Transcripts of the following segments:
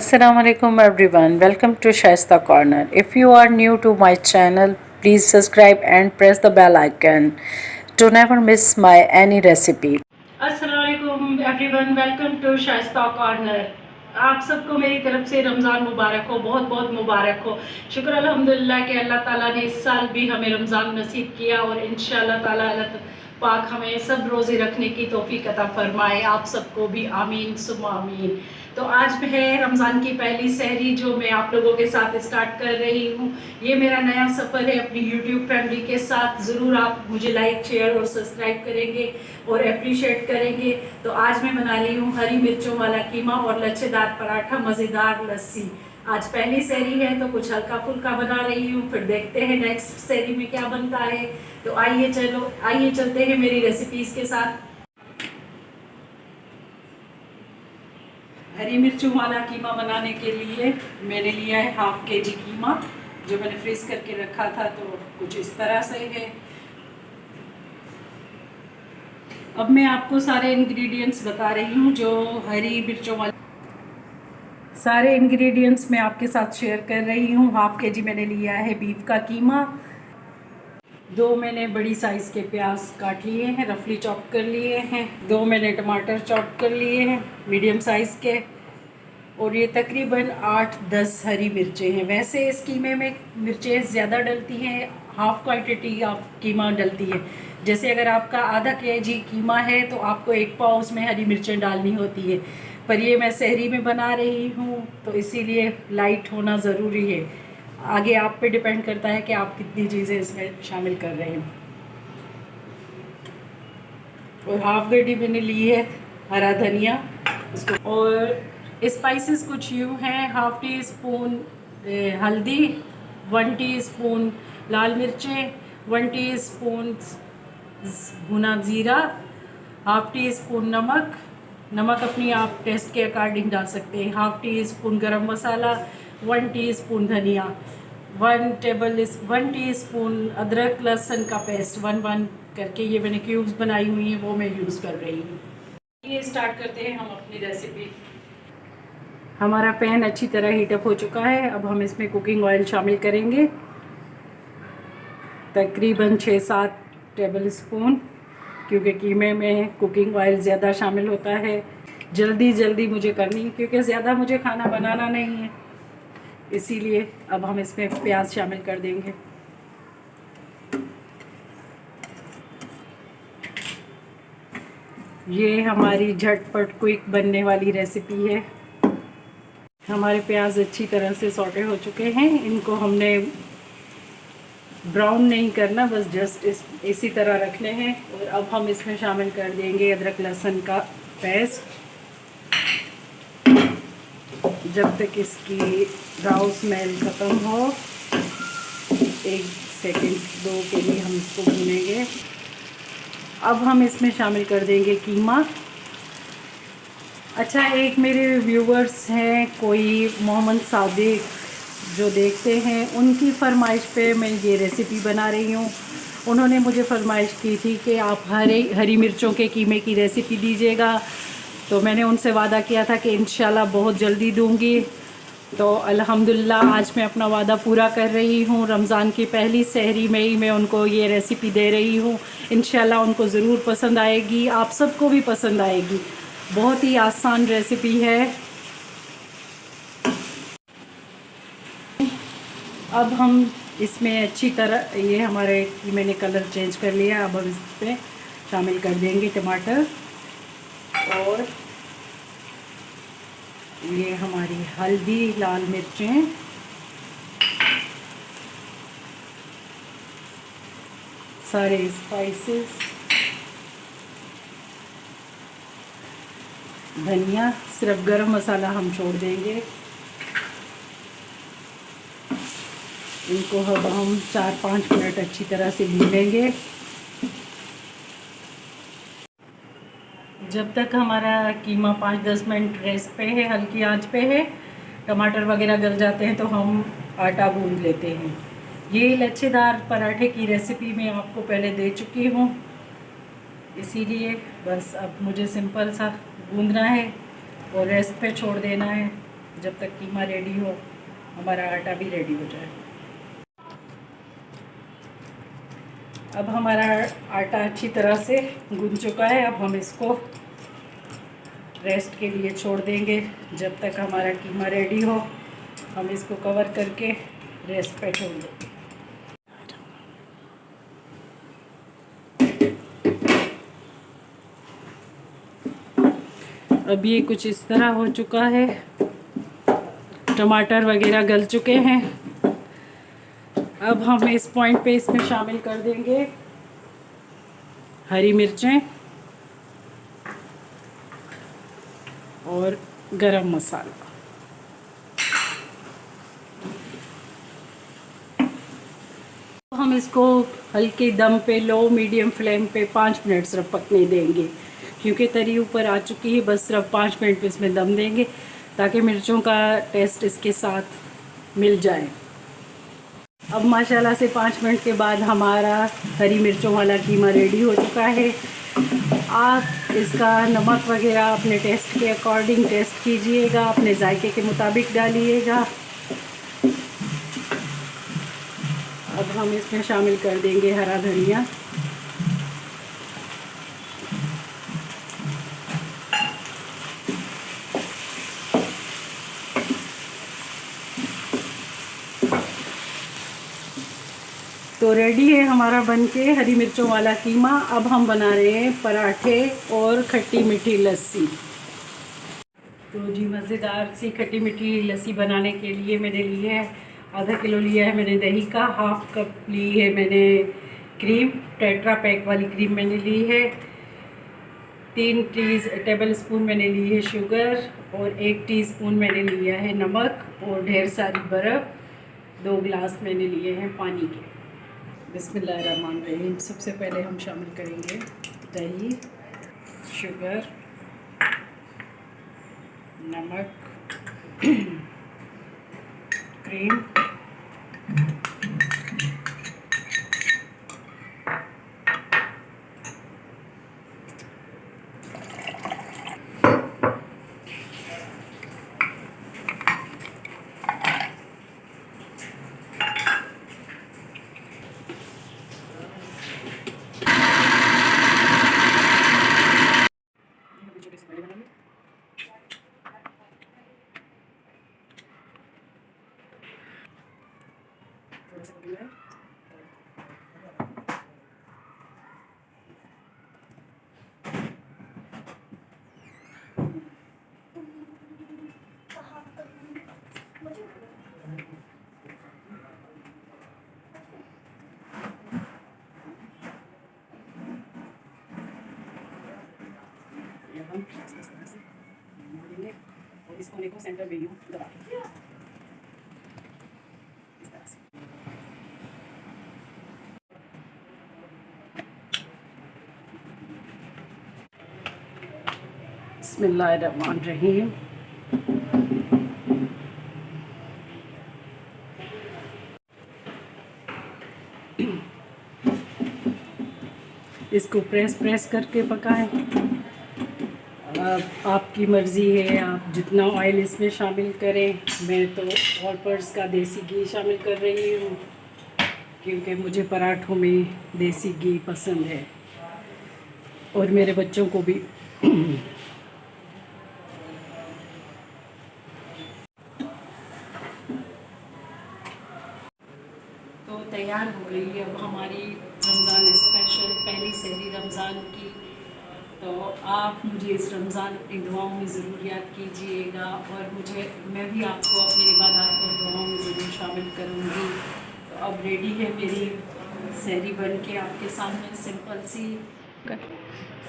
Assalamu alaikum everyone. Welcome to Shaista Corner. If you are new to my channel, please subscribe and press the bell icon to never miss my any recipe. अस्सलाम वालेकुम everyone, welcome to Shaista corner. आप सबको मेरी तरफ से रमज़ान मुबारक हो, बहुत बहुत मुबारक हो। शुक्र अल्हम्दुलिल्लाह कि अल्लाह ताला ने इस साल भी हमें रमज़ान नसीब किया और इंशाअल्लाह ताला अल्लाह पाक हमें सब रोज़े रखने की तौफीक अता फरमाए। आप सबको भी आमीन सुम्मा आमीन। तो आज है रमज़ान की पहली सहरी जो मैं आप लोगों के साथ स्टार्ट कर रही हूँ। ये मेरा नया सफ़र है अपनी यूट्यूब फैमिली के साथ। ज़रूर आप मुझे लाइक शेयर और सब्सक्राइब करेंगे और अप्रिशिएट करेंगे। तो आज मैं बना रही हूँ हरी मिर्चों वाला कीमा और लच्छेदार पराठा, मज़ेदार लस्सी। आज पहली सहरी है तो कुछ हल्का फुल्का बना रही हूँ, फिर देखते हैं नेक्स्ट सहरी में क्या बनता है। तो आइए चलते हैं मेरी रेसिपीज़ के साथ। हरी मिर्चों वाला कीमा बनाने के लिए मैंने लिया है हाफ केजी कीमा, जो मैंने फ्रीज करके रखा था। तो कुछ इस तरह से है। अब मैं आपको सारे इंग्रेडिएंट्स बता रही हूँ जो हरी मिर्चों वाले सारे इंग्रेडिएंट्स मैं आपके साथ शेयर कर रही हूँ। हाफ केजी मैंने लिया है बीफ का कीमा। 2 मैंने बड़ी साइज़ के प्याज काट लिए हैं, रफली चॉप कर लिए हैं। 2 मैंने टमाटर चॉप कर लिए हैं मीडियम साइज़ के। और ये तकरीबन 8-10 हरी मिर्चें हैं। वैसे इस कीमे में मिर्चें ज़्यादा डलती हैं, हाफ़ क्वांटिटी ऑफ कीमा डलती है। जैसे अगर आपका आधा केजी कीमा है तो आपको 1 पाव उसमें हरी मिर्चें डालनी होती है, पर ये मैं सहरी में बना रही हूँ तो इसीलिए लाइट होना ज़रूरी है। आगे आप पे डिपेंड करता है कि आप कितनी चीज़ें इसमें शामिल कर रहे हैं। और हाफ गड्डी मैंने ली है हरा धनिया उसको। और स्पाइसेस कुछ यूँ हैं, हाफ़ टी स्पून हल्दी, 1 टीस्पून लाल मिर्चें, 1 टीस्पून भुना ज़ीरा, हाफ़ टी स्पून नमक अपनी आप टेस्ट के अकॉर्डिंग डाल सकते हैं, हाफ़ टी स्पून गरम मसाला, 1 टीस्पून धनिया, 1 टीस्पून अदरक लहसुन का पेस्ट 1 करके ये मैंने क्यूब्स बनाई हुई हैं, वो मैं यूज़ कर रही हूँ। ये स्टार्ट करते हैं हम अपनी रेसिपी। हमारा पैन अच्छी तरह हीटअप हो चुका है। अब हम इसमें कुकिंग ऑयल शामिल करेंगे, तकरीबन 6-7 टेबल स्पून, क्योंकि कीमे में कुकिंग ऑयल ज़्यादा शामिल होता है। जल्दी मुझे करनी है क्योंकि ज़्यादा मुझे खाना बनाना नहीं है, इसीलिए अब हम इसमें प्याज शामिल कर देंगे। ये हमारी झटपट क्विक बनने वाली रेसिपी है। हमारे प्याज अच्छी तरह से सौटे हो चुके हैं। इनको हमने ब्राउन नहीं करना, बस जस्ट इसी तरह रखने हैं। और अब हम इसमें शामिल कर देंगे अदरक लहसुन का पेस्ट। जब तक इसकी राव स्मेल ख़त्म हो, 1 सेकंड 2 के लिए हम इसको भूनेंगे। अब हम इसमें शामिल कर देंगे कीमा। अच्छा, एक मेरे व्यूवर्स हैं, कोई मोहम्मद सादिक, जो देखते हैं, उनकी फरमाइश पे मैं ये रेसिपी बना रही हूँ। उन्होंने मुझे फरमाइश की थी कि आप हरी मिर्चों के कीमे की रेसिपी दीजिएगा, तो मैंने उनसे वादा किया था कि इंशाल्लाह बहुत जल्दी दूँगी। तो अल्हम्दुलिल्लाह आज मैं अपना वादा पूरा कर रही हूँ। रमज़ान की पहली सहरी में ही मैं उनको ये रेसिपी दे रही हूँ। इंशाल्लाह उनको ज़रूर पसंद आएगी, आप सबको भी पसंद आएगी। बहुत ही आसान रेसिपी है। अब हम इसमें अच्छी तरह, ये हमारे मैंने कलर चेंज कर लिया। अब हम इसमें शामिल कर देंगे टमाटर और ये हमारी हल्दी, लाल मिर्चें, सारे स्पाइसेस, धनिया, सिर्फ गरम मसाला हम छोड़ देंगे। इनको अब हम 4-5 मिनट अच्छी तरह से भूनेंगे। जब तक हमारा कीमा 5-10 मिनट रेस्ट पे है, हल्की आंच पे है, टमाटर वगैरह गल जाते हैं, तो हम आटा गूंद लेते हैं। ये लच्छेदार पराठे की रेसिपी मैं आपको पहले दे चुकी हूँ, इसीलिए बस अब मुझे सिंपल सा गूंदना है और रेस्ट पे छोड़ देना है। जब तक कीमा रेडी हो हमारा आटा भी रेडी हो जाए। अब हमारा आटा अच्छी तरह से गूंद चुका है। अब हम इसको रेस्ट के लिए छोड़ देंगे जब तक हमारा कीमा रेडी हो। हम इसको कवर करके रेस्ट पे छोड़ देंगे। अब ये कुछ इस तरह हो चुका है, टमाटर वगैरह गल चुके हैं। अब हम इस पॉइंट पे इसमें शामिल कर देंगे हरी मिर्चें और गरम मसाला। हम इसको हल्के दम पे लो मीडियम फ्लेम पे 5 मिनट सिर्फ पकने देंगे, क्योंकि तरी ऊपर आ चुकी है। बस सिर्फ 5 मिनट पे इसमें दम देंगे ताकि मिर्चों का टेस्ट इसके साथ मिल जाए। अब माशाल्लाह से 5 मिनट के बाद हमारा हरी मिर्चों वाला कीमा रेडी हो चुका है। आप इसका नमक वगैरह अपने टेस्ट के अकॉर्डिंग टेस्ट कीजिएगा, अपने जायके के मुताबिक डालिएगा। अब हम इसमें शामिल कर देंगे हरा धनिया। तो रेडी है हमारा बनके हरी मिर्चों वाला कीमा। अब हम बना रहे हैं पराठे और खट्टी मीठी लस्सी। तो जी मज़ेदार सी खट्टी मीठी लस्सी बनाने के लिए मैंने ली है आधा किलो लिया है मैंने दही का, हाफ कप ली है मैंने क्रीम, टेट्रा पैक वाली क्रीम मैंने ली है, 3 टेबल स्पून मैंने ली है शुगर और 1 टीस्पून मैंने लिया है नमक और ढेर सारी बर्फ़, 2 गिलास मैंने लिए हैं पानी के। बिस्मिल्लाहिर्रहमानिर्रहीम। सबसे पहले हम शामिल करेंगे दही, शुगर, नमक, क्रीम, हम इस तरह से मोड़ेंगे और इस कोने को सेंटर में यूं दबा देंगे इस तरह से। बिस्मिल्लाहिर्रहमानिर्रहीम। इसको प्रेस करके पकाएं। आपकी मर्ज़ी है, आप जितना ऑयल इसमें शामिल करें। मैं तो ऑल पर्पस का देसी घी शामिल कर रही हूँ क्योंकि मुझे पराठों में देसी घी पसंद है और मेरे बच्चों को भी। तो तैयार हो गई है अब हमारी रमज़ान स्पेशल पहली सहरी रमज़ान की। तो आप मुझे इस रमज़ान अपनी दुआओं में ज़रूर याद कीजिएगा और मैं भी आपको अपनी इबादत और दुआओं में ज़रूर शामिल करूँगी। तो अब रेडी है मेरी सहरी बन के आपके सामने,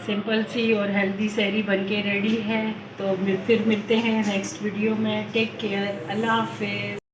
सिंपल सी और हेल्दी सहरी बन के रेडी है। तो फिर मिलते हैं नेक्स्ट वीडियो में। टेक केयर, अल्लाह हाफ़िज़।